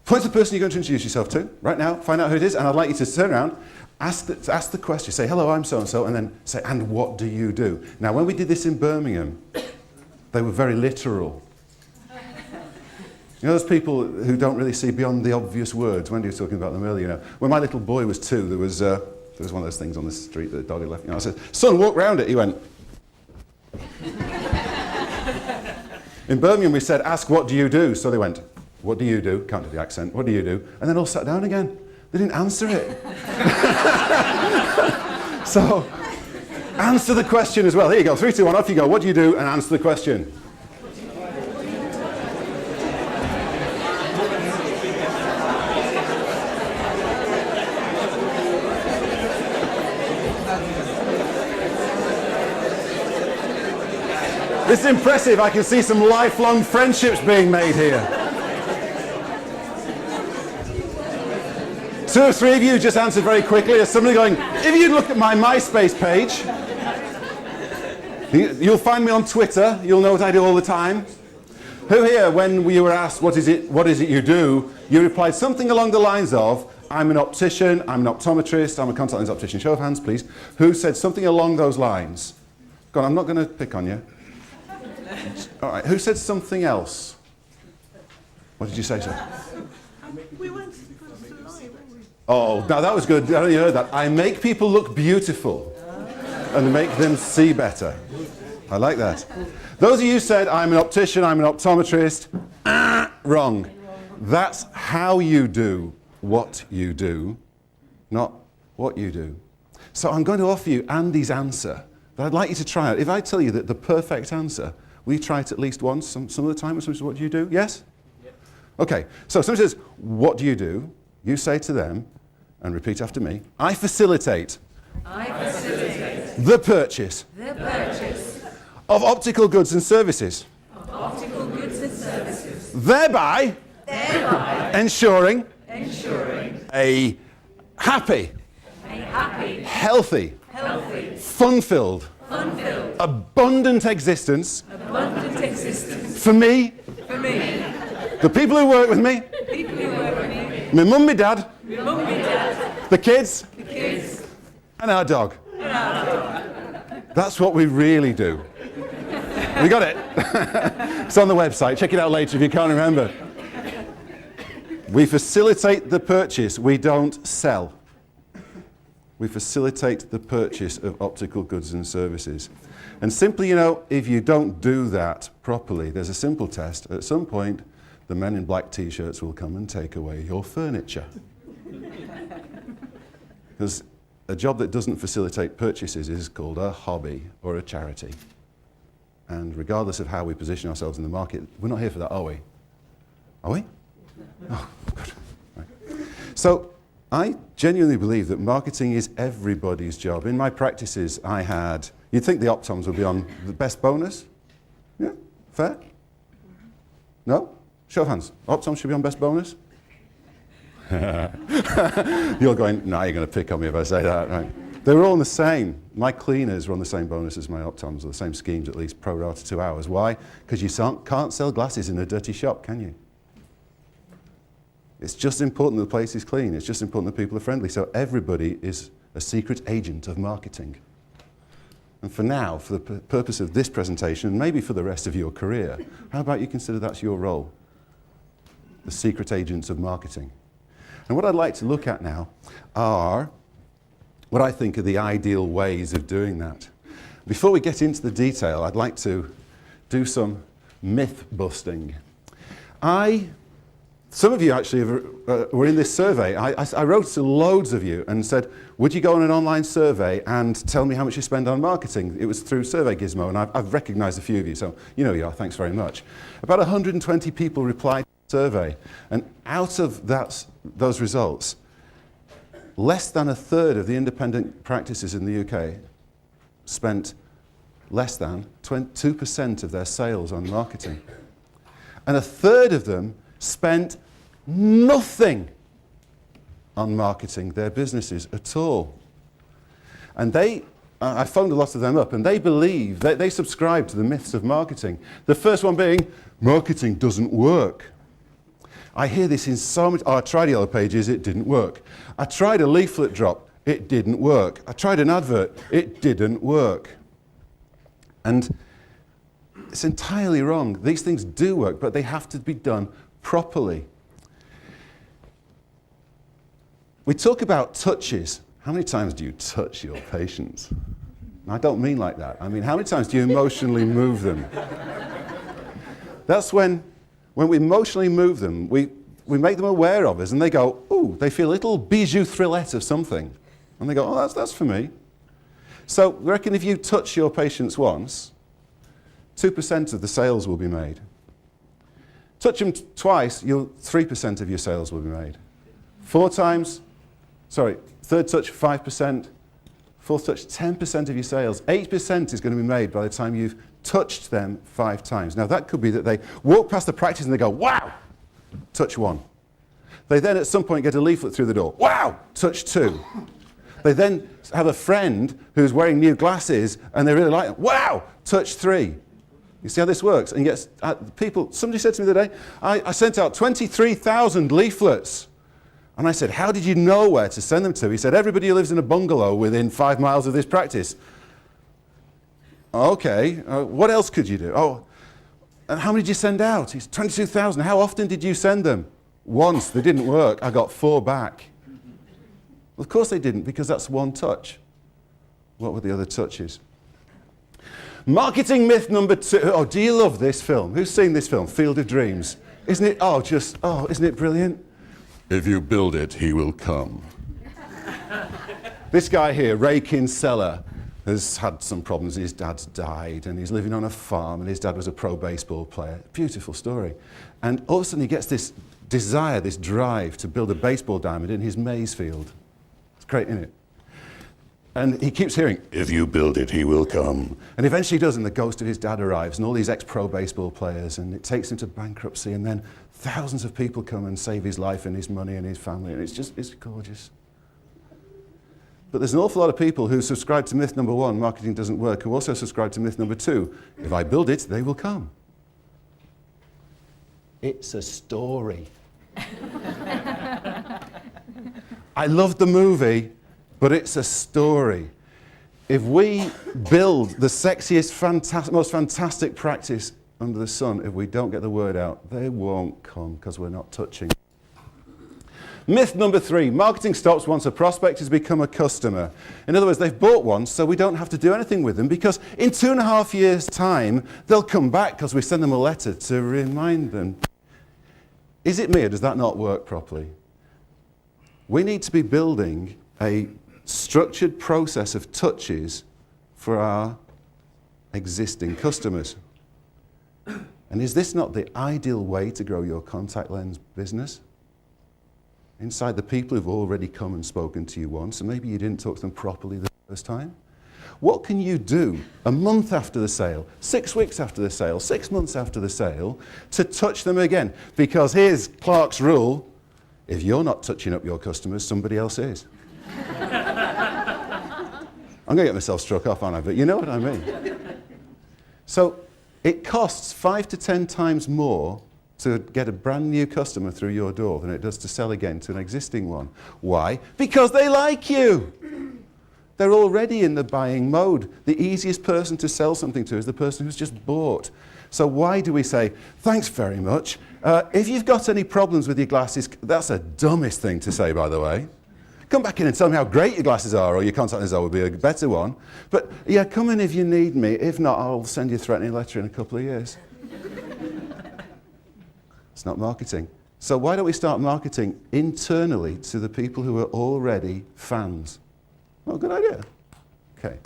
Point to the person you're going to introduce yourself to right now, find out who it is, and I'd like you to turn around, ask the question, say, hello, I'm so-and-so, and then say, and what do you do? Now, when we did this in Birmingham, they were very literal. You know those people who don't really see beyond the obvious words? Wendy was talking about them earlier. You know, when my little boy was 2, there was one of those things on the street that the dog had left. You know, I said, son, walk round it. He went. In Birmingham, we said, ask, what do you do? So they went, what do you do? Can't do the accent. What do you do? And then all sat down again. They didn't answer it. So, answer the question as well. Here you go. 3, 2, 1, off you go. What do you do? And answer the question. This is impressive. I can see some lifelong friendships being made here. 2 or 3 of you just answered very quickly. There's somebody going, if you look at my MySpace page, you'll find me on Twitter. You'll know what I do all the time. Who here, when we were asked, what is it you do, you replied something along the lines of, I'm an optician, I'm an optometrist, I'm a contact lens optician. Show of hands, please. Who said something along those lines? Go on, I'm not going to pick on you. All right, who said something else? What did you say, sir? We went to the live. Oh, now that was good. I don't know you heard that. I make people look beautiful and make them see better. I like that. Those of you who said, I'm an optician, I'm an optometrist, wrong. That's how you do what you do, not what you do. So I'm going to offer you Andy's answer, but I'd like you to try it. If I tell you that the perfect answer, will you try it at least once, some of the time, which is what do you do? Yes? Yep. Okay, so somebody says, what do you do? You say to them, and repeat after me, I facilitate. The purchase. Of optical goods and services. Thereby. Ensuring. A happy. Healthy. Fun-filled. Abundant existence. For me. The people who work with me. My mum, my dad. The kids. And our dog. That's what we really do. We got it? It's on the website. Check it out later if you can't remember. We facilitate the purchase. We don't sell. We facilitate the purchase of optical goods and services. And simply, you know, if you don't do that properly, there's a simple test. At some point, the men in black t-shirts will come and take away your furniture. Because a job that doesn't facilitate purchases is called a hobby or a charity. And regardless of how we position ourselves in the market, we're not here for that, are we? Are we? Oh, good. Right. So, I genuinely believe that marketing is everybody's job. In my practices, I had, you'd think the Optoms would be on the best bonus? Yeah? Fair? No? Show of hands. Optoms should be on best bonus? You're going, no, you're going to pick on me if I say that, right? They were all the same. My cleaners were on the same bonus as my Optoms, or the same schemes at least, pro rata 2 hours. Why? Because you can't sell glasses in a dirty shop, can you? It's just important that the place is clean. It's just important that people are friendly. So everybody is a secret agent of marketing. And for now, for the purpose of this presentation, and maybe for the rest of your career, how about you consider that's your role? The secret agents of marketing. And what I'd like to look at now are what I think are the ideal ways of doing that. Before we get into the detail, I'd like to do some myth busting. Some of you actually were in this survey. I wrote to loads of you and said, would you go on an online survey and tell me how much you spend on marketing? It was through Survey Gizmo, and I've recognized a few of you, so you know you are, thanks very much. About 120 people replied to the survey, and out of those results, less than a third of the independent practices in the UK spent less than 2% of their sales on marketing. And a third of them spent nothing on marketing their businesses at all. And I phoned a lot of them up, and they believe, they subscribe to the myths of marketing. The first one being, marketing doesn't work. I hear this in so much. Oh, I tried Yellow Pages, it didn't work. I tried a leaflet drop, it didn't work. I tried an advert, it didn't work. And it's entirely wrong. These things do work, but they have to be done properly. We talk about touches. How many times do you touch your patients? And I don't mean like that. I mean, how many times do you emotionally move them? That's when we emotionally move them, we make them aware of us, and they go, ooh, they feel a little bijou thrillette of something. And they go, oh, that's for me. So I reckon if you touch your patients once, 2% of the sales will be made. Touch them twice, 3% of your sales will be made. Third touch, 5%. Fourth touch, 10% of your sales. 8% is going to be made by the time you've touched them 5 times. Now that could be that they walk past the practice and they go, wow, touch 1. They then at some point get a leaflet through the door, wow, touch 2. They then have a friend who's wearing new glasses and they really like them, wow, touch 3. You see how this works? And yet somebody said to me the other day, I sent out 23,000 leaflets. And I said, how did you know where to send them to? He said, everybody who lives in a bungalow within 5 miles of this practice. Okay, what else could you do? Oh, and how many did you send out? He's 22,000. How often did you send them? Once. They didn't work. I got 4 back. Well, of course they didn't, because that's 1 touch. What were the other touches? Marketing myth number 2. Oh, do you love this film? Who's seen this film? Field of Dreams. Isn't it? Isn't it brilliant? If you build it, he will come. This guy here, Ray Kinsella, has had some problems. His dad's died, and he's living on a farm, and his dad was a pro baseball player. Beautiful story. And all of a sudden, he gets this desire, this drive to build a baseball diamond in his maize field. It's great, isn't it? And he keeps hearing, if you build it, he will come. And eventually he does, and the ghost of his dad arrives, and all these ex-pro baseball players, and it takes him to bankruptcy, and then thousands of people come and save his life and his money and his family, and it's gorgeous. But there's an awful lot of people who subscribe to myth number 1, marketing doesn't work, who also subscribe to myth number 2, if I build it, they will come. It's a story. I love the movie, but it's a story. If we build the sexiest, most fantastic practice under the sun, if we don't get the word out, they won't come because we're not touching. Myth number 3, marketing stops once a prospect has become a customer. In other words, they've bought once, so we don't have to do anything with them, because in 2.5 years' time, they'll come back because we send them a letter to remind them. Is it me, or does that not work properly? We need to be building a structured process of touches for our existing customers. And is this not the ideal way to grow your contact lens business? Inside the people who've already come and spoken to you once, and maybe you didn't talk to them properly the first time. What can you do a month after the sale, 6 weeks after the sale, 6 months after the sale, to touch them again? Because here's Clark's rule: if you're not touching up your customers, somebody else is. I'm going to get myself struck off, aren't I? But you know what I mean. So it costs 5 to 10 times more to get a brand new customer through your door than it does to sell again to an existing one. Why? Because they like you. They're already in the buying mode. The easiest person to sell something to is the person who's just bought. So why do we say, thanks very much. If you've got any problems with your glasses, that's the dumbest thing to say, by the way. Come back in and tell me how great your glasses are, or your contact lenses would be a better one. But yeah, come in if you need me. If not, I'll send you a threatening letter in a couple of years. It's not marketing. So why don't we start marketing internally to the people who are already fans? Well, good idea. Okay.